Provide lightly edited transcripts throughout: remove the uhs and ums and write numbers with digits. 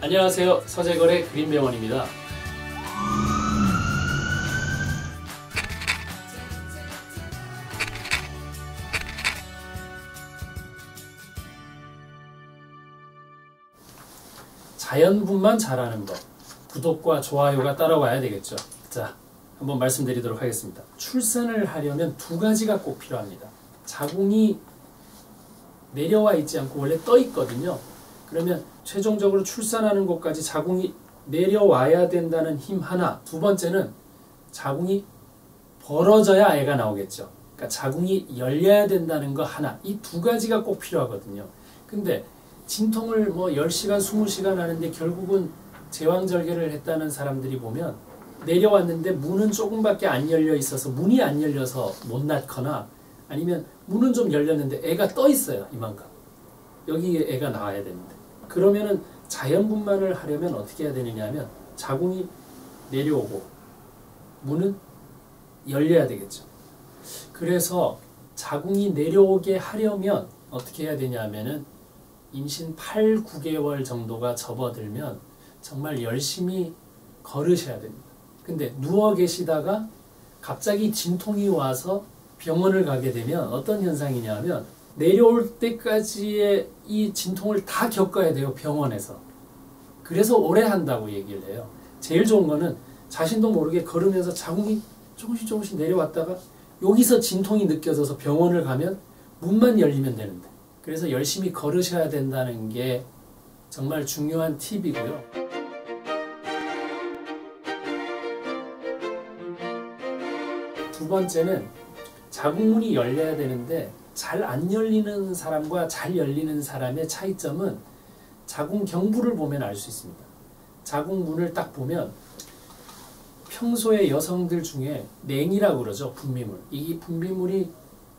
안녕하세요. 서재걸의 그린병원입니다. 자연분만 잘하는 법, 구독과 좋아요가 따라와야 되겠죠. 자, 한번 말씀드리도록 하겠습니다. 출산을 하려면 두 가지가 꼭 필요합니다. 자궁이 내려와 있지 않고 원래 떠 있거든요. 그러면 최종적으로 출산하는 곳까지 자궁이 내려와야 된다는 힘 하나, 두 번째는 자궁이 벌어져야 애가 나오겠죠. 그러니까 자궁이 열려야 된다는 거 하나, 이 두 가지가 꼭 필요하거든요. 근데 진통을 10시간, 20시간 하는데 결국은 제왕절개를 했다는 사람들이 보면 내려왔는데 문은 조금밖에 안 열려 있어서 문이 안 열려서 못 낳거나 아니면 문은 좀 열렸는데 애가 떠 있어요. 이만큼. 여기에 애가 나와야 되는데. 그러면은 자연분만을 하려면 어떻게 해야 되느냐 하면 자궁이 내려오고 문은 열려야 되겠죠. 그래서 자궁이 내려오게 하려면 어떻게 해야 되냐 하면은 임신 8, 9개월 정도가 접어들면 정말 열심히 걸으셔야 됩니다. 근데 누워 계시다가 갑자기 진통이 와서 병원을 가게 되면 어떤 현상이냐 하면 내려올 때까지의 이 진통을 다 겪어야 돼요. 병원에서. 그래서 오래 한다고 얘기를 해요. 제일 좋은 거는 자신도 모르게 걸으면서 자궁이 조금씩 내려왔다가 여기서 진통이 느껴져서 병원을 가면 문만 열리면 되는데, 그래서 열심히 걸으셔야 된다는 게 정말 중요한 팁이고요. 두 번째는 자궁문이 열려야 되는데 잘 안 열리는 사람과 잘 열리는 사람의 차이점은 자궁 경부를 보면 알 수 있습니다. 자궁문을 딱 보면 평소에 여성들 중에 냉이라고 그러죠. 분비물. 이 분비물이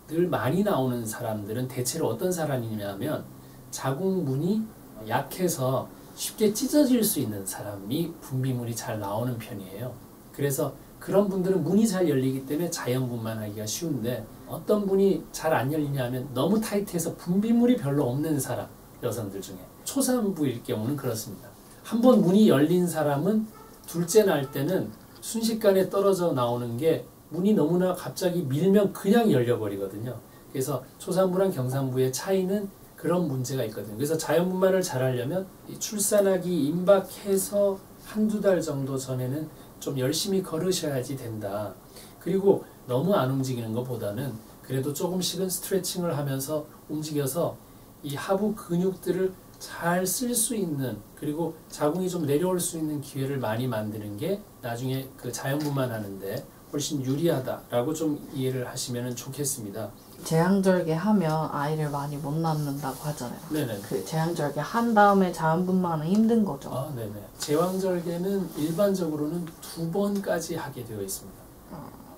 늘 많이 나오는 사람들은 대체로 어떤 사람이냐면 자궁문이 약해서 쉽게 찢어질 수 있는 사람이 분비물이 잘 나오는 편이에요. 그래서 그런 분들은 문이 잘 열리기 때문에 자연분만하기가 쉬운데, 어떤 분이 잘 안 열리냐 하면 너무 타이트해서 분비물이 별로 없는 사람, 여성들 중에 초산부일 경우는 그렇습니다. 한번 문이 열린 사람은 둘째 날 때는 순식간에 떨어져 나오는 게 문이 너무나 갑자기 밀면 그냥 열려버리거든요. 그래서 초산부랑 경산부의 차이는 그런 문제가 있거든요. 그래서 자연분만을 잘 하려면 출산하기 임박해서 한두 달 정도 전에는 좀 열심히 걸으셔야지 된다. 그리고 너무 안 움직이는 것보다는 그래도 조금씩은 스트레칭을 하면서 움직여서 이 하부 근육들을 잘 쓸 수 있는, 그리고 자궁이 좀 내려올 수 있는 기회를 많이 만드는 게 나중에 그 자연분만 하는데 훨씬 유리하다라고 좀 이해를 하시면 좋겠습니다. 제왕절개 하면 아이를 많이 못 낳는다고 하잖아요. 네네. 그 제왕절개 한 다음에 자연분만은 힘든 거죠. 아, 네네. 제왕절개는 일반적으로는 2번까지 하게 되어 있습니다.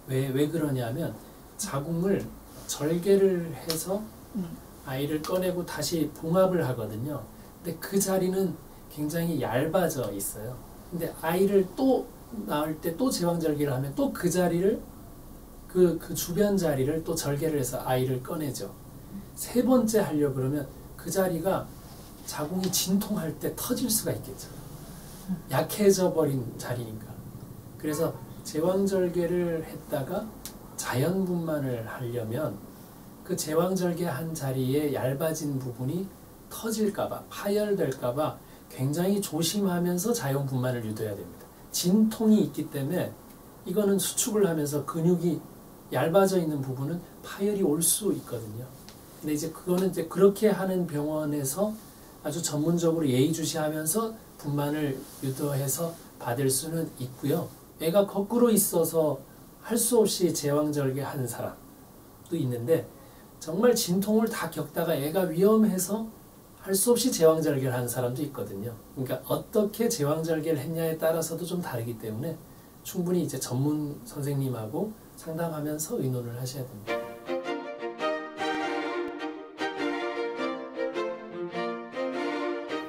왜 그러냐면 자궁을 절개를 해서 아이를 꺼내고 다시 봉합을 하거든요. 근데 그 자리는 굉장히 얇아져 있어요. 근데 아이를 또 낳을 때 또 제왕절개를 하면 또 그 자리를 그 주변 자리를 또 절개를 해서 아이를 꺼내죠. 3번째 하려고 그러면 그 자리가 자궁이 진통할 때 터질 수가 있겠죠. 약해져 버린 자리니까. 그래서 제왕절개를 했다가 자연분만을 하려면 그 제왕절개 한 자리에 얇아진 부분이 터질까봐, 파열될까봐 굉장히 조심하면서 자연분만을 유도해야 됩니다. 진통이 있기 때문에 이거는 수축을 하면서 근육이 얇아져 있는 부분은 파열이 올 수 있거든요. 근데 이제 그거는 이제 그렇게 하는 병원에서 아주 전문적으로 예의주시하면서 분만을 유도해서 받을 수는 있고요. 애가 거꾸로 있어서 할 수 없이 제왕절개 한 사람도 있는데, 정말 진통을 다 겪다가 애가 위험해서 할 수 없이 제왕절개를 하는 사람도 있거든요. 그러니까 어떻게 제왕절개를 했냐에 따라서도 좀 다르기 때문에 충분히 이제 전문 선생님하고 상담하면서 의논을 하셔야 됩니다.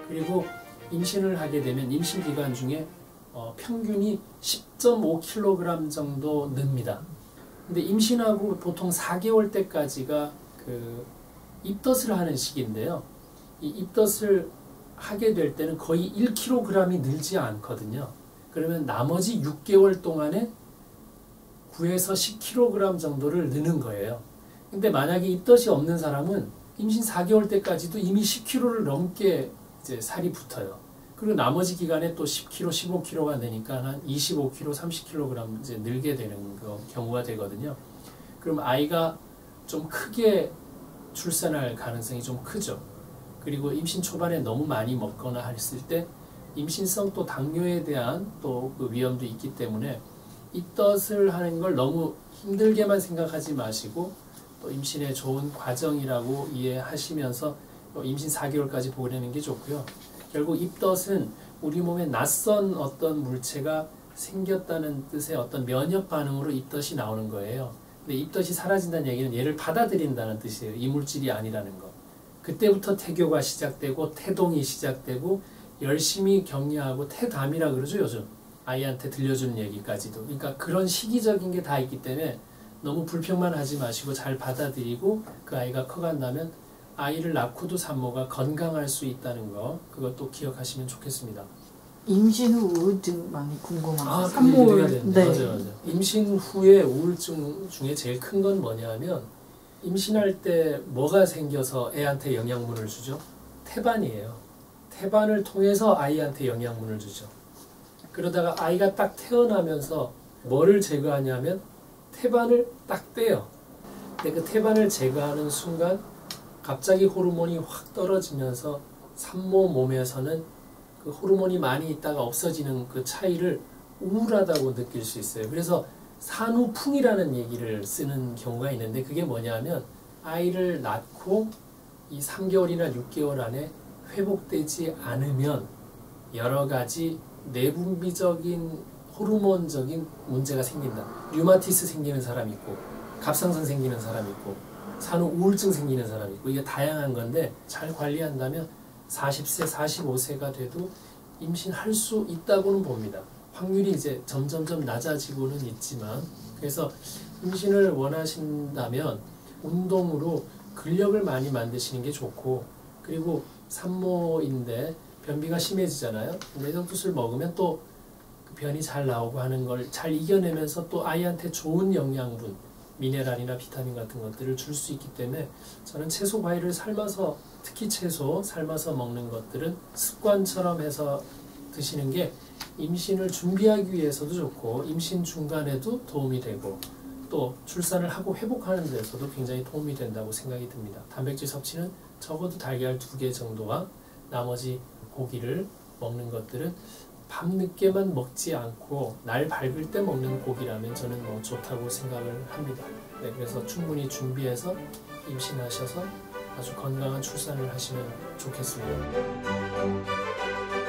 그리고 임신을 하게 되면 임신 기간 중에 평균이 10.5kg 정도 늡니다. 근데 임신하고 보통 4개월 때까지가 그 입덧을 하는 시기인데요. 이 입덧을 하게 될 때는 거의 1kg이 늘지 않거든요. 그러면 나머지 6개월 동안에 9에서 10kg 정도를 느는 거예요. 근데 만약에 입덧이 없는 사람은 임신 4개월 때까지도 이미 10kg를 넘게 이제 살이 붙어요. 그리고 나머지 기간에 또 10kg, 15kg가 되니까 한 25kg, 30kg 이제 늘게 되는 경우가 되거든요. 그럼 아이가 좀 크게 출산할 가능성이 좀 크죠. 그리고 임신 초반에 너무 많이 먹거나 했을 때 임신성 또 당뇨에 대한 또 그 위험도 있기 때문에 입덧을 하는 걸 너무 힘들게만 생각하지 마시고 또 임신의 좋은 과정이라고 이해하시면서 임신 4개월까지 보내는 게 좋고요. 결국 입덧은 우리 몸에 낯선 어떤 물체가 생겼다는 뜻의 어떤 면역 반응으로 입덧이 나오는 거예요. 근데 입덧이 사라진다는 얘기는 얘를 받아들인다는 뜻이에요. 이 물질이 아니라는 거. 그때부터 태교가 시작되고 태동이 시작되고 열심히 격려하고 태담이라 그러죠, 요즘. 아이한테 들려주는 얘기까지도. 그러니까 그런 시기적인 게 다 있기 때문에 너무 불평만 하지 마시고 잘 받아들이고 그 아이가 커간다면 아이를 낳고도 산모가 건강할 수 있다는 거, 그것도 기억하시면 좋겠습니다. 임신 후 우울증 많이 궁금합니다. 산모 네. 맞아요. 임신 후에 우울증 중에 제일 큰 건 뭐냐면 임신할 때 뭐가 생겨서 애한테 영양분을 주죠? 태반이에요. 태반을 통해서 아이한테 영양분을 주죠. 그러다가 아이가 딱 태어나면서 뭐를 제거하냐면 태반을 딱 떼요. 근데 그 태반을 제거하는 순간 갑자기 호르몬이 확 떨어지면서 산모 몸에서는 그 호르몬이 많이 있다가 없어지는 그 차이를 우울하다고 느낄 수 있어요. 그래서 산후풍이라는 얘기를 쓰는 경우가 있는데 그게 뭐냐면 아이를 낳고 이 3개월이나 6개월 안에 회복되지 않으면 여러 가지 내분비적인 호르몬적인 문제가 생긴다. 류마티스 생기는 사람 있고 갑상선 생기는 사람 있고 산후 우울증 생기는 사람 있고 이게 다양한 건데 잘 관리한다면 40세, 45세가 돼도 임신할 수 있다고는 봅니다. 확률이 이제 점점점 낮아지고는 있지만 그래서 임신을 원하신다면 운동으로 근력을 많이 만드시는 게 좋고 그리고 산모인데 변비가 심해지잖아요. 내성투술 먹으면 또 그 변이 잘 나오고 하는 걸 잘 이겨내면서 또 아이한테 좋은 영양분, 미네랄이나 비타민 같은 것들을 줄 수 있기 때문에 저는 채소 과일을 삶아서 특히 채소 삶아서 먹는 것들은 습관처럼 해서 드시는 게 임신을 준비하기 위해서도 좋고 임신 중간에도 도움이 되고 또 출산을 하고 회복하는 데서도 굉장히 도움이 된다고 생각이 듭니다. 단백질 섭취는 적어도 달걀 2개 정도와 나머지 고기를 먹는 것들은 밤늦게만 먹지 않고 날 밝을 때 먹는 고기라면 저는 뭐 좋다고 생각을 합니다. 네, 그래서 충분히 준비해서 임신하셔서 아주 건강한 출산을 하시면 좋겠습니다.